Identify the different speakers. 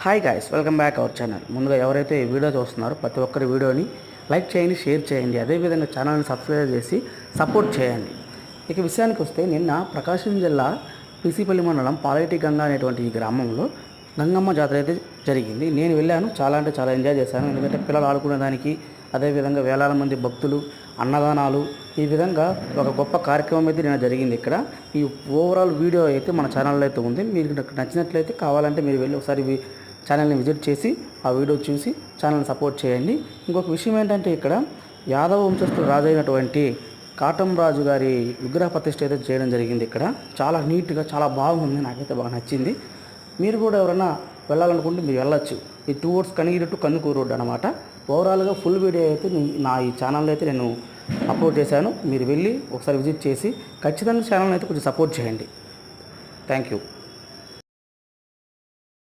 Speaker 1: Hi guys, welcome back our channel. ముందుగా ఎవరైతే ఈ వీడియో చూస్తున్నారో ప్రతి ఒక్కరి వీడియోని లైక్ చేయండి, షేర్ చేయండి. అదేవిధంగా ఛానల్ని సబ్స్క్రైబ్ చేసి సపోర్ట్ చేయండి. ఇక విషయానికి వస్తే, నిన్న ప్రకాశం జిల్లా పిసిపల్లి మండలం పాలైటి గంగ అనేటువంటి ఈ గ్రామంలో గంగమ్మ జాతర అయితే జరిగింది. నేను వెళ్ళాను, చాలా అంటే చాలా ఎంజాయ్ చేశాను. ఎందుకంటే పిల్లలు ఆడుకునేదానికి, అదేవిధంగా వేలాది మంది భక్తులు, అన్నదానాలు, ఈ విధంగా ఒక గొప్ప కార్యక్రమం అయితే నేను జరిగింది ఇక్కడ. ఈ ఓవరాల్ వీడియో అయితే మన ఛానల్లో అయితే ఉంది. మీకు నచ్చినట్లయితే కావాలంటే మీరు వెళ్ళి ఒకసారి ఛానల్ని విజిట్ చేసి ఆ వీడియో చూసి ఛానల్ని సపోర్ట్ చేయండి. ఇంకొక విషయం ఏంటంటే, ఇక్కడ యాదవ వంశస్థులు రాజైనటువంటి కాటం రాజు గారి విగ్రహ ప్రతిష్ఠ అయితే చేయడం జరిగింది. ఇక్కడ చాలా నీట్గా, చాలా బాగుంది, నాకైతే బాగా నచ్చింది. మీరు కూడా ఎవరైనా వెళ్ళాలనుకుంటే మీరు వెళ్ళొచ్చు. ఈ towards Kanigiri to Kandukur road అనమాట. ఓవరాల్గా ఫుల్ వీడియో అయితే నా ఈ ఛానల్లో అయితే నేను అప్లోడ్ చేశాను. మీరు వెళ్ళి ఒకసారి విజిట్ చేసి ఖచ్చితంగా ఛానల్ని అయితే కొంచెం సపోర్ట్ చేయండి. Thank you.